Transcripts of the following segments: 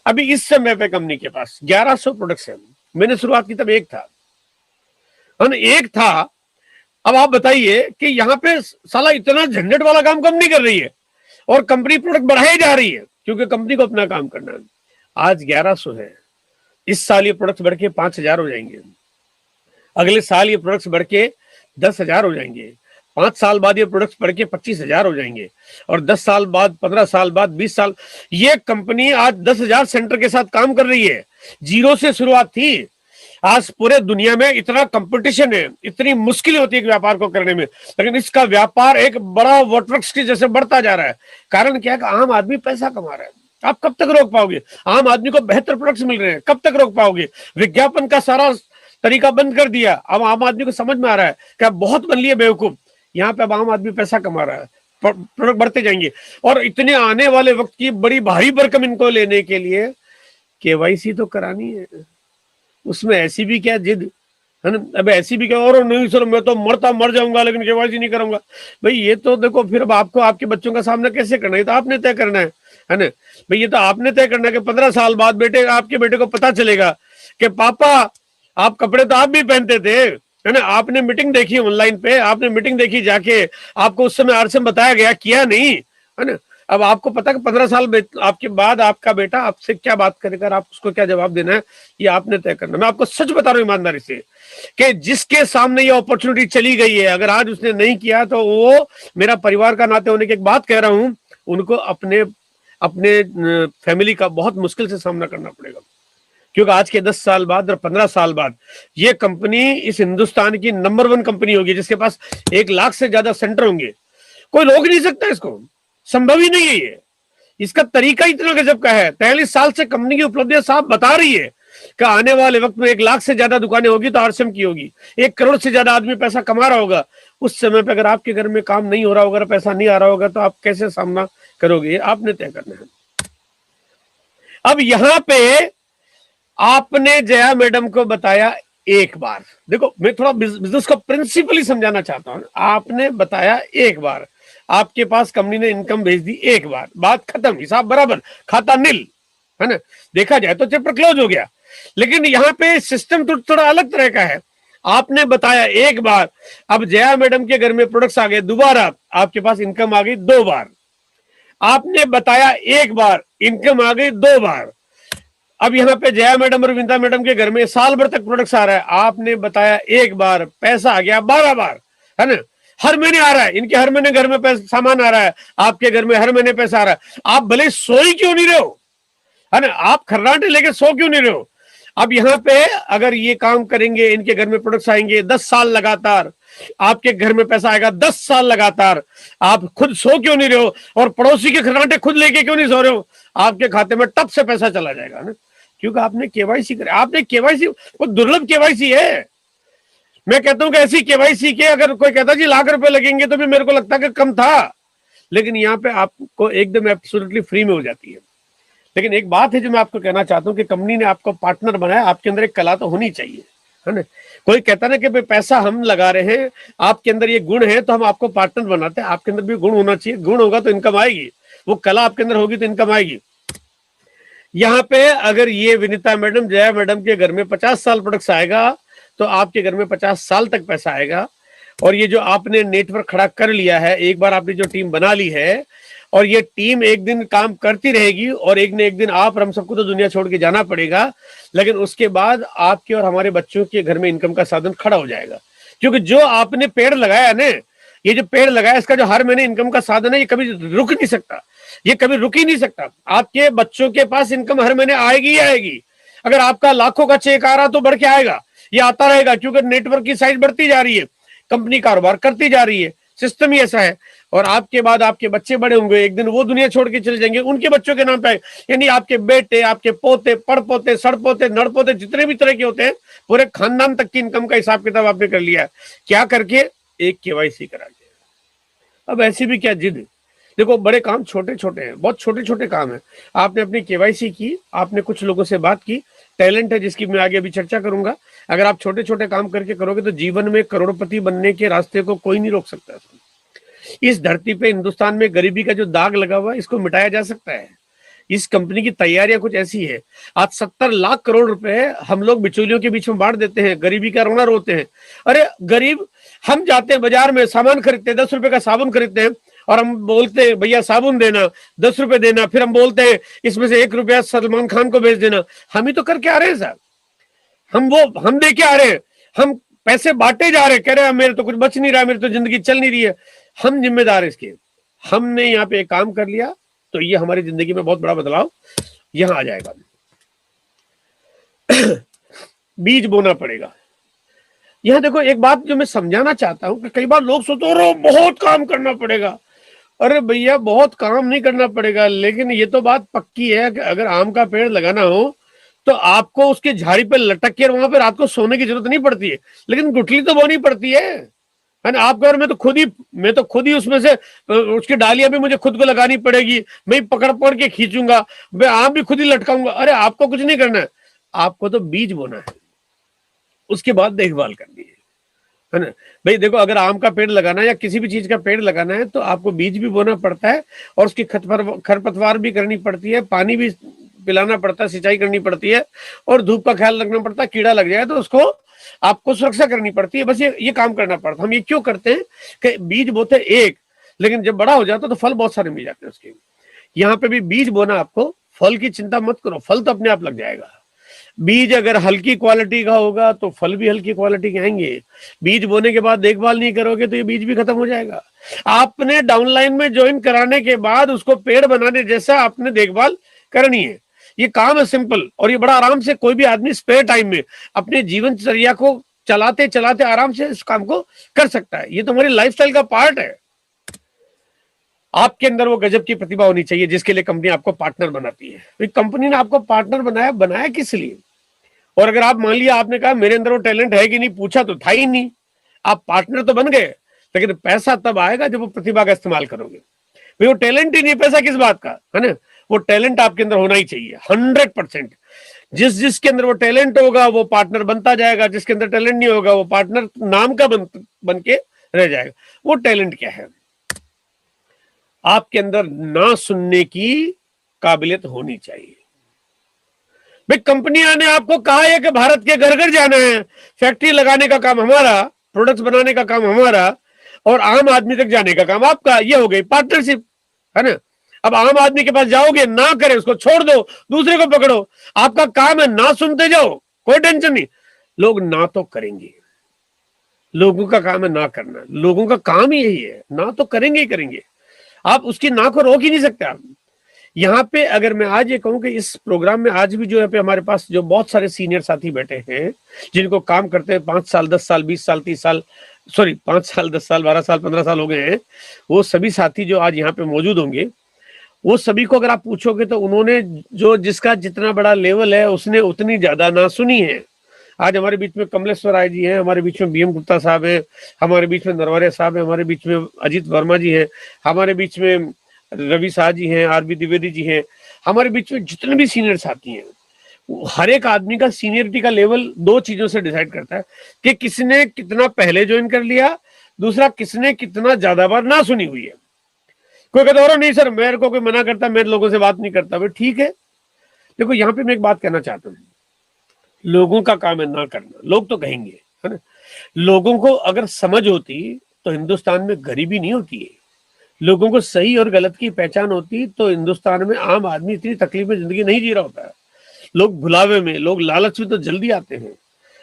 अभी इस समय पे कंपनी के पास 1100 प्रोडक्ट्स हैं। मैंने शुरुआत की तब एक था, एक था। अब आप बताइए कि यहाँ पे साला इतना झंझट वाला काम कंपनी कर रही है और कंपनी प्रोडक्ट बढ़ाई जा रही है क्योंकि कंपनी को अपना काम करना है। आज 1100 है, इस साल ये प्रोडक्ट्स बढ़ के 5000 हो जाएंगे, अगले साल ये प्रोडक्ट्स बढ़ के 10,000 हो जाएंगे, 5 साल बाद ये प्रोडक्ट्स बढ़ के 25,000 हो जाएंगे, और 10 साल बाद, 15 साल बाद, 20 साल। ये कंपनी आज 10,000 सेंटर के साथ काम कर रही है। जीरो से शुरुआत थी। आज पूरे दुनिया में इतना कंपटीशन है, इतनी मुश्किल होती है व्यापार को करने में, लेकिन इसका व्यापार एक बड़ा वटवृक्ष के जैसे बढ़ता जा रहा है। कारण क्या है कि आम आदमी पैसा कमा रहा है। आप कब तक रोक पाओगे? आम आदमी को बेहतर प्रोडक्ट्स मिल रहे हैं, कब तक रोक पाओगे? विज्ञापन का सारा तरीका बंद कर दिया। अब आम आदमी को समझ में आ रहा है कि अब बहुत बन लिए बेवकूफ। यहाँ पे अब आम आदमी पैसा कमा रहा है, प्रोडक्ट बढ़ते जाएंगे। और इतने आने वाले वक्त की बड़ी भारी भरकम इनको लेने के लिए केवाईसी तो करानी है। उसमें ऐसी भी क्या जिद है ना? अब ऐसी भी क्या, और नहीं सर मैं तो मर जाऊंगा लेकिन केवाईसी नहीं करूंगा। भाई ये तो देखो, फिर अब आपको आपके बच्चों का सामना कैसे करना है? तो आपने तय करना है ना भाई। ये तो आपने तय करना है कि 15 साल बाद आपके बेटे को पता चलेगा कि पापा आप कपड़े तो आप भी पहनते थे, है ना? आपने मीटिंग देखी ऑनलाइन पे, आपने मीटिंग देखी जाके, आपको उस समय आरसीएम बताया गया, किया नहीं, है ना? अब आपको पता कि 15 साल आपके बाद आपका बेटा आपसे क्या बात करेगा, आप उसको क्या जवाब देना है, ये आपने तय करना। मैं आपको सच बता रहा हूं ईमानदारी से कि जिसके सामने ये अपॉर्चुनिटी चली गई है, अगर आज उसने नहीं किया तो वो, मेरा परिवार का नाते होने की एक बात कह रहा हूं, उनको अपने फैमिली का बहुत मुश्किल से सामना करना पड़ेगा। क्योंकि आज के 10 साल बाद और 15 साल बाद ये कंपनी इस हिंदुस्तान की नंबर 1 कंपनी होगी, जिसके पास 1 लाख से ज्यादा सेंटर होंगे। कोई रोक नहीं सकता इसको, संभव ही नहीं है ये। इसका तरीका इतना गजब का है। 43 साल से कंपनी की उपलब्धियां साफ बता रही है कि आने वाले वक्त में 1 लाख से ज्यादा दुकानें होगी तो आरसीएम की होगी, 1 करोड़ से ज्यादा आदमी पैसा कमा रहा होगा। उस समय पे अगर आपके घर में काम नहीं हो रहा होगा, पैसा नहीं आ रहा होगा, तो आप कैसे सामना करोगे? ये आपने तय करना है। अब यहां पे आपने जया मैडम को बताया एक बार, देखो मैं थोड़ा बिजनेस को प्रिंसिपली समझाना चाहता हूं। आपने बताया एक बार, आपके पास कंपनी ने इनकम भेज दी एक बार, बात खत्म, हिसाब बराबर, खाता नील, है ना? देखा जाए तो चैप्टर क्लोज हो गया। लेकिन यहाँ पे सिस्टम तो थोड़ा अलग तरह का है। आपने बताया एक बार, अब जया मैडम के घर में प्रोडक्ट्स आ गए, दोबारा आपके पास इनकम आ गई 2 बार। आपने बताया एक बार, इनकम आ गई 2 बार। अब यहाँ पे जया मैडम और विंता मैडम के घर में साल भर तक प्रोडक्ट्स आ रहा है। आपने बताया एक बार, पैसा आ गया 12 बार, है ना? हर महीने आ रहा है, इनके हर महीने घर में पैसा सामान आ रहा है, आपके घर में हर महीने पैसा आ रहा है। आप भले सोई क्यों नहीं रहे हो, है ना? आप खर्राटे लेके सो क्यों नहीं रहे हो? अब यहाँ पे अगर ये काम करेंगे, इनके घर में प्रोडक्ट्स आएंगे 10 साल लगातार, आपके घर में पैसा आएगा 10 साल लगातार। आप खुद सो क्यों नहीं रहे हो और पड़ोसी के खर्राटे खुद लेके क्यों नहीं सो रहे हो? आपके खाते में टप से पैसा चला जाएगा ना, क्योंकि आपने केवाईसी करे। आपने केवाईसी, वो दुर्लभ केवाईसी है। मैं कहता हूं कि ऐसी केवाईसी के अगर कोई कहता जी लाख रुपए लगेंगे तो भी मेरे को लगता कि कम था, लेकिन यहाँ पे आपको एकदम एब्सोल्युटली फ्री में हो जाती है। लेकिन एक बात है जो मैं आपको कहना चाहता हूँ कि कंपनी ने आपको पार्टनर बनाया, आपके अंदर एक कला तो होनी चाहिए, है ना? कोई कहता ना कि भाई पैसा हम लगा रहे हैं, आपके अंदर ये गुण है तो हम आपको पार्टनर बनाते हैं। आपके अंदर भी गुण होना चाहिए, गुण होगा तो इनकम आएगी, वो कला आपके अंदर होगी तो इनकम आएगी। यहाँ पे अगर ये विनीता मैडम, जया मैडम के घर में 50 साल प्रोडक्ट्स आएगा तो आपके घर में 50 साल तक पैसा आएगा। और ये जो आपने नेटवर्क खड़ा कर लिया है, एक बार आपने जो टीम बना ली है, और ये टीम एक दिन काम करती रहेगी और एक न एक दिन आप और हम सबको तो दुनिया छोड़ के जाना पड़ेगा, लेकिन उसके बाद आपके और हमारे बच्चों के घर में इनकम का साधन खड़ा हो जाएगा। क्योंकि जो आपने पेड़ लगाया ना, ये जो पेड़ लगाया, इसका जो हर महीने इनकम का साधन है, ये कभी रुक नहीं सकता, ये कभी रुक ही नहीं सकता। आपके बच्चों के पास इनकम हर महीने आएगी ही आएगी। अगर आपका लाखों का चेक आ रहा तो बढ़ के आएगा, ये आता रहेगा, क्योंकि नेटवर्क की साइज बढ़ती जा रही है, कंपनी कारोबार करती जा रही है, सिस्टम ही ऐसा है। और आपके बाद आपके बच्चे बड़े होंगे, एक दिन वो दुनिया छोड़ के चले जाएंगे, उनके बच्चों के नाम पे, यानी आपके बेटे, आपके पोते, पड़पोते, सड़पोते, नड़पोते, जितने भी तरह के होते हैं, पूरे खानदान तक की इनकम का हिसाब किताब आपने कर लिया है। क्या करके? एक केवाईसी करा के। अब ऐसी भी क्या जिद? देखो बड़े काम छोटे छोटे हैं, बहुत छोटे छोटे काम है। आपने अपनी केवाईसी की, आपने कुछ लोगों से बात की, टैलेंट है जिसकी मैं आगे अभी चर्चा करूंगा। अगर आप छोटे छोटे काम करके करोगे तो जीवन में करोड़पति बनने के रास्ते को कोई नहीं रोक सकता। इस धरती पे, हिंदुस्तान में गरीबी का जो दाग लगा हुआ है, इसको मिटाया जा सकता है। इस कंपनी की तैयारियां कुछ ऐसी है, आज 70 लाख करोड़ रुपए हम लोग बिचौलियों के बीच में बांट देते हैं, गरीबी का रोना रोते हैं। अरे गरीब, हम जाते हैं बाजार में सामान खरीदते हैं, 10 रुपए का साबुन खरीदते हैं और हम बोलते हैं भैया साबुन देना, 10 रुपए देना, फिर हम बोलते हैं इसमें से 1 रुपया सलमान खान को भेज देना। हम ही तो करके आ रहे हैं साहब, हम दे के आ रहे हैं, हम पैसे बांटे जा रहे हैं, कह रहे हैं मेरे तो कुछ बच नहीं रहा, मेरी तो जिंदगी चल नहीं रही है। हम जिम्मेदार है इसके। हमने यहाँ पे एक काम कर लिया तो ये हमारी जिंदगी में बहुत बड़ा बदलाव यहां आ जाएगा। बीज बोना पड़ेगा। यहां देखो एक बात जो मैं समझाना चाहता हूं कि कई बार लोग सोचते हो बहुत काम करना पड़ेगा। अरे भैया बहुत काम नहीं करना पड़ेगा, लेकिन ये तो बात पक्की है कि अगर आम का पेड़ लगाना हो तो आपको उसके झाड़ी पे लटक के वहां पे रात को सोने की जरूरत नहीं पड़ती है, लेकिन गुठली तो बोनी पड़ती है ना। आपके और मैं तो खुद ही उसमें से उसकी डालियां भी मुझे खुद को लगानी पड़ेगी, मैं पकड़ पकड़ के खींचूंगा, मैं आम भी खुद ही लटकाऊंगा। अरे आपको कुछ नहीं करना है, आपको तो बीज बोना है, उसके बाद देखभाल करनी है ना। भाई देखो, अगर आम का पेड़ लगाना है या किसी भी चीज का पेड़ लगाना है तो आपको बीज भी बोना पड़ता है और उसकी खरपतवार भी करनी पड़ती है, पानी भी पिलाना पड़ता है, सिंचाई करनी पड़ती है और धूप का ख्याल रखना पड़ता है। कीड़ा लग जाए तो उसको आपको सुरक्षा करनी पड़ती है। बस ये काम करना पड़ता है। हम ये क्यों करते हैं कि बीज बोते एक, लेकिन जब बड़ा हो जाता है तो फल बहुत सारे मिल जाते हैं उसके। यहाँ पे भी बीज बोना, आपको फल की चिंता मत करो, फल तो अपने आप लग जाएगा। बीज अगर हल्की क्वालिटी का होगा तो फल भी हल्की क्वालिटी के आएंगे। बीज बोने के बाद देखभाल नहीं करोगे तो ये बीज भी खत्म हो जाएगा। आपने डाउनलाइन में ज्वाइन कराने के बाद उसको पेड़ बनाने जैसा आपने देखभाल करनी है। ये काम है सिंपल, और ये बड़ा आराम से कोई भी आदमी स्पेयर टाइम में अपने जीवनचर्या को चलाते चलाते आराम से इस काम को कर सकता है। ये तो हमारी लाइफस्टाइल का पार्ट है। आपके अंदर वो गजब की प्रतिभा होनी चाहिए जिसके लिए कंपनी आपको पार्टनर बनाती है। कंपनी ने आपको पार्टनर बनाया किस लिए? और अगर आप मान लिया आपने कहा मेरे अंदर वो टैलेंट है कि नहीं, पूछा तो था ही नहीं, आप पार्टनर तो बन गए, लेकिन पैसा तब आएगा जब वो प्रतिभा का इस्तेमाल करोगे। वो टैलेंट ही नहीं, पैसा किस बात का, है ना। वो टैलेंट आपके अंदर होना ही चाहिए 100%। जिसके अंदर वो टैलेंट होगा वो पार्टनर बनता जाएगा, जिसके अंदर टैलेंट नहीं होगा वो पार्टनर नाम का बन के रह जाएगा। वो टैलेंट क्या है? आपके अंदर ना सुनने की काबिलियत होनी चाहिए। भाई कंपनियां ने आपको कहा है कि भारत के घर घर जाना है, फैक्ट्री लगाने का काम हमारा, प्रोडक्ट्स बनाने का काम हमारा और आम आदमी तक जाने का काम आपका। ये हो गई पार्टनरशिप, है ना। अब आम आदमी के पास जाओगे, ना करे उसको छोड़ दो, दूसरे को पकड़ो। आपका काम है ना सुनते जाओ, कोई टेंशन नहीं। लोग ना तो करेंगे, लोगों का काम है ना करना, लोगों का काम ही यही है, ना तो करेंगे ही करेंगे। आप उसकी ना को रोक ही नहीं सकते। आप यहाँ पे अगर मैं आज ये कहूं कि इस प्रोग्राम में आज भी जो यहाँ पे हमारे पास जो बहुत सारे सीनियर साथी बैठे हैं जिनको काम करते हैं 5 साल 10 साल 20 साल 30 साल 5 साल 10 साल 12 साल 15 साल हो गए हैं, वो सभी साथी जो आज यहाँ पे मौजूद होंगे, वो सभी को अगर आप पूछोगे तो उन्होंने जो जिसका जितना बड़ा लेवल है उसने उतनी ज्यादा ना सुनी है। आज हमारे बीच में कमलेश्वर राय जी हैं, हमारे बीच में बीएम गुप्ता साहब हैं, हमारे बीच में नरवरे साहब हैं, हमारे बीच में अजीत वर्मा जी हैं, हमारे बीच में रवि शाह जी हैं, आरबी द्विवेदी जी हैं, हमारे बीच में जितने भी सीनियर साथी हैं। हर एक आदमी का सीनियरिटी का लेवल 2 चीजों से डिसाइड करता है कि किसने कितना पहले ज्वाइन कर लिया, दूसरा किसने कितना ज्यादा बार ना सुनी हुई है। कोई कहता और नहीं सर मेरे को कोई मना करता, मैं लोगों से बात नहीं करता। भाई ठीक है, देखो यहाँ पे मैं एक बात कहना चाहता हूँ, लोगों का काम है ना करना, लोग तो कहेंगे, है ना। लोगों को अगर समझ होती तो हिंदुस्तान में गरीबी नहीं होती है। लोगों को सही और गलत की पहचान होती तो हिंदुस्तान में आम आदमी इतनी तकलीफ में जिंदगी नहीं जी रहा होता है। लोग भुलावे में, लोग लालच में तो जल्दी आते हैं।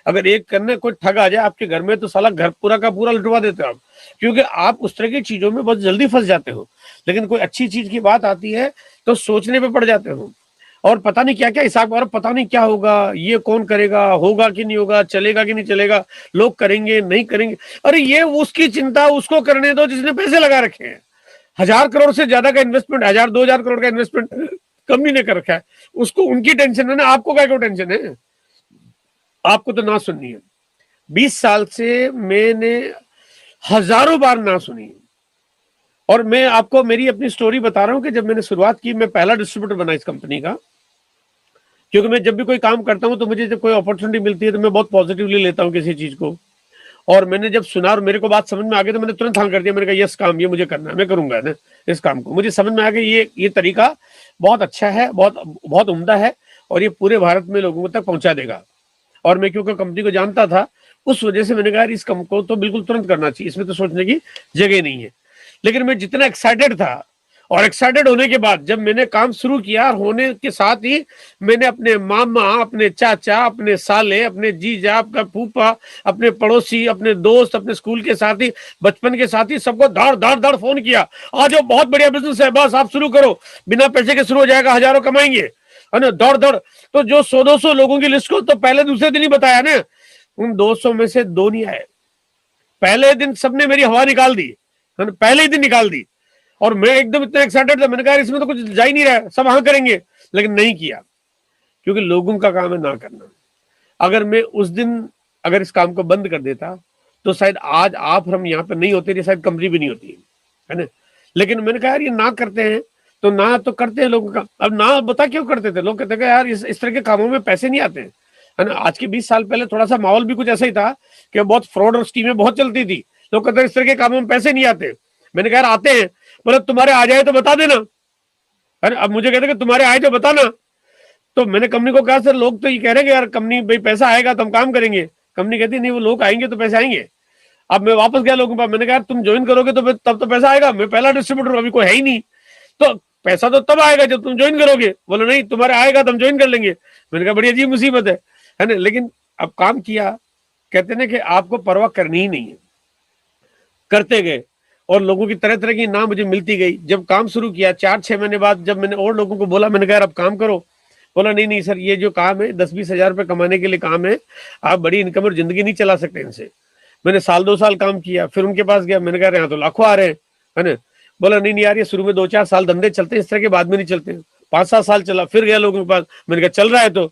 अगर एक करने कोई ठग आ जाए आपके घर में तो साला घर पूरा का पूरा लुटवा देते हो आप, क्योंकि आप उस तरह की चीजों में बहुत जल्दी फंस जाते हो। लेकिन कोई अच्छी चीज की बात आती है तो सोचने पे पड़ जाते हो और पता नहीं क्या क्या हिसाब, और पता नहीं क्या होगा, ये कौन करेगा, होगा कि नहीं होगा, चलेगा कि नहीं चलेगा, लोग करेंगे नहीं करेंगे। अरे ये उसकी चिंता उसको करने दो जिसने पैसे लगा रखे हैं। 1000 करोड़ से ज्यादा का इन्वेस्टमेंट, 1000-2000 करोड़ का इन्वेस्टमेंट कंपनी ने कर रखा है, उसको उनकी टेंशन है ना, आपको क्या टेंशन है? आपको तो ना सुननी है। 20 साल से मैंने हजारों बार ना सुनी, और मैं आपको मेरी अपनी स्टोरी बता रहा हूं कि जब मैंने शुरुआत की, मैं पहला डिस्ट्रीब्यूटर बना इस कंपनी का। क्योंकि मैं जब भी कोई काम करता हूं तो मुझे जब कोई अपॉर्चुनिटी मिलती है तो मैं बहुत पॉजिटिवली लेता हूं किसी चीज को, और मैंने जब सुना और मेरे को बात समझ में आ गई तो मैंने तुरंत हाँ कर दिया। मैंने कहा यस, काम ये मुझे करना है, मैं करूंगा ना इस काम को। मुझे समझ में आ गया ये तरीका बहुत अच्छा है, बहुत बहुत उम्दा है और ये पूरे भारत में लोगों तक पहुंचा देगा। और मैं क्योंकि कंपनी को जानता था, उस वजह से मैंने कहा इस काम को तो बिल्कुल तुरंत करना चाहिए, इसमें तो सोचने की जगह नहीं है। लेकिन मैं जितना एक्साइटेड था, और एक्साइटेड होने के बाद जब मैंने काम शुरू किया, और होने के साथ ही मैंने अपने मामा, अपने चाचा, अपने साले, अपने जीजा, अपना फूफा, अपने पड़ोसी, अपने दोस्त, अपने स्कूल के साथी, बचपन के साथी, सबको धाड़ धाड़ धाड़ फोन किया, आज बहुत बढ़िया बिजनेस है, बस आप शुरू करो, बिना पैसे के शुरू हो जाएगा, हजारों कमाएंगे, है ना, दौड़ दौड़। तो जो 100-200 लोगों की लिस्ट को तो पहले दूसरे दिन ही बताया ना, उन 200 में से 2 नहीं आए। पहले दिन सबने मेरी हवा निकाल दी, है ना, पहले ही दिन निकाल दी। और मैं एकदम इतना एक्साइटेड था, मैंने कहा इसमें तो कुछ जा ही नहीं रहा है, सब हाँ करेंगे, लेकिन नहीं किया, क्योंकि लोगों का काम है ना करना। अगर मैं उस दिन अगर इस काम को बंद कर देता तो शायद आज आप हम यहाँ पे नहीं होते, शायद कंपनी भी नहीं होती, है ना। लेकिन मैंने कहा यार ये ना करते हैं तो ना तो करते हैं लोगों का। अब ना बता क्यों करते थे, लोग कहते हैं यार इस तरह के कामों में पैसे नहीं आते हैं, है ना। आज के 20 साल पहले थोड़ा सा माहौल भी कुछ ऐसा ही था कि बहुत फ्रॉड और स्कीमें बहुत चलती थी, लोग कहते हैं इस तरह के कामों में पैसे नहीं आते। मैंने कहा यार आते हैं, बोले तुम्हारे आ जाए तो बता देना, है ना। अब मुझे कहते कि तुम्हारे आए तो बताना। तो मैंने कंपनी को कहा सर लोग तो ये कह रहे हैं कि यार कंपनी भाई पैसा आएगा तो हम काम करेंगे। कंपनी कहती नहीं, वो लोग आएंगे तो पैसे आएंगे। अब मैं वापस गया लोगों के पास, मैंने कहा तुम ज्वाइन करोगे तो तब तो पैसा आएगा, मैं पहला डिस्ट्रीब्यूटर, अभी कोई है ही नहीं, तो पैसा तो तब आएगा जब तुम ज्वाइन करोगे। बोलो नहीं, तुम्हारे आएगा तो हम ज्वाइन कर लेंगे। मैंने कहा बड़ी अजीब मुसीबत है ना। लेकिन अब काम किया, कहते ना कि आपको परवाह करनी ही नहीं है, करते गए और लोगों की तरह तरह की नाम मुझे मिलती गई। जब काम शुरू किया 4-6 महीने बाद, जब मैंने और लोगों को बोला, मैंने कहा अब काम करो, बोला नहीं नहीं सर, ये जो काम है 10-20 हजार रुपए कमाने के लिए काम है, आप बड़ी इनकम और जिंदगी नहीं चला सकते इनसे। मैंने 1-2 साल काम किया, फिर उनके पास गया, मैंने कहा यहाँ तो लाखों आ रहे हैं, है ना। बोला नहीं नहीं यार, ये शुरू में 2-4 साल धंधे चलते हैं इस तरह के, बाद में नहीं चलते। 5-7 साल चला, फिर गया लोगों के पास, मैंने कहा चल रहा है तो।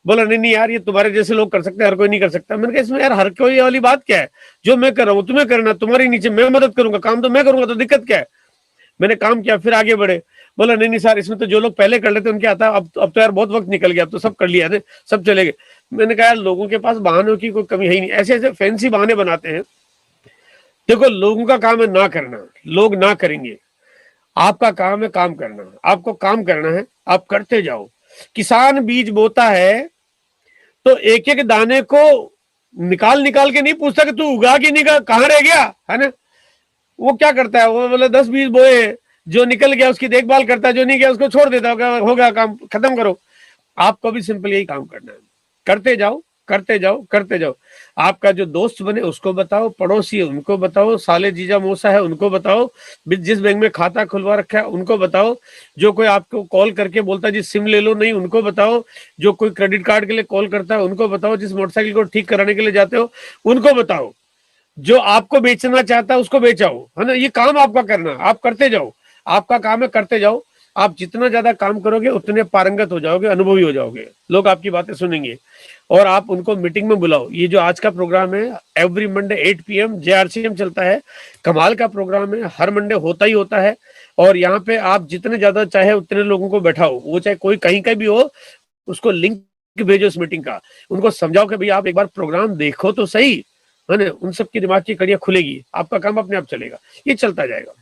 बोला नहीं नहीं यार, ये तुम्हारे जैसे लोग कर सकते हैं, हर कोई नहीं कर सकता। मैंने कहा इसमें यार हर कोई वाली बात क्या है, जो मैं कर रहा हूँ तुम्हें करना, तुम्हारे नीचे मैं मदद करूंगा, काम तो मैं करूंगा, तो दिक्कत क्या है। मैंने काम किया, फिर आगे बढ़े। बोला नहीं नहीं सर, इसमें तो जो लोग पहले कर लेते उनके आता, अब तो यार बहुत वक्त निकल गया, अब तो सब कर लिया ना, सब चले गए। मैंने कहा यार लोगों के पास बहानों की कोई कमी है ही नहीं, ऐसे ऐसे फैंसी बहाने बनाते हैं। देखो लोगों का काम है ना करना, लोग ना करेंगे, आपका काम है काम करना, आपको काम करना है, आप करते जाओ। किसान बीज बोता है तो एक एक दाने को निकाल निकाल के नहीं पूछता कि तू उगा कि निकाल, कहाँ रह गया, है ना। वो क्या करता है, वो बोले 10 बीज बोए, जो निकल गया उसकी देखभाल करता है, जो नहीं गया उसको छोड़ देता है, हो गया काम खत्म करो। आपको भी सिंपल यही काम करना है, करते जाओ करते जाओ करते जाओ। आपका जो दोस्त बने उसको बताओ, पड़ोसी है उनको बताओ, साले जीजा मौसा है उनको बताओ, जिस बैंक में खाता खुलवा रखा है उनको बताओ, जो कोई आपको कॉल करके बोलता है जी सिम ले लो नहीं उनको बताओ, जो कोई क्रेडिट कार्ड के लिए कॉल करता है उनको बताओ, जिस मोटरसाइकिल को ठीक कराने के लिए जाते हो उनको बताओ, जो आपको बेचना चाहता है उसको बेचाओ, है ना। ये काम आपका करना, आप करते जाओ, आपका काम है करते जाओ। आप जितना ज्यादा काम करोगे उतने पारंगत हो जाओगे, अनुभवी हो जाओगे, लोग आपकी बातें सुनेंगे और आप उनको मीटिंग में बुलाओ। ये जो आज का प्रोग्राम है एवरी मंडे 8 PM JRCM चलता है, कमाल का प्रोग्राम है, हर मंडे होता ही होता है। और यहाँ पे आप जितने ज्यादा चाहे उतने लोगों को बैठाओ, वो चाहे कोई कहीं का भी हो, उसको लिंक भेजो इस मीटिंग का, उनको समझाओ कि भाई आप एक बार प्रोग्राम देखो तो सही, है ना। उन सबकी दिमाग की कड़ियां खुलेगी, आपका काम अपने आप चलेगा, ये चलता जाएगा।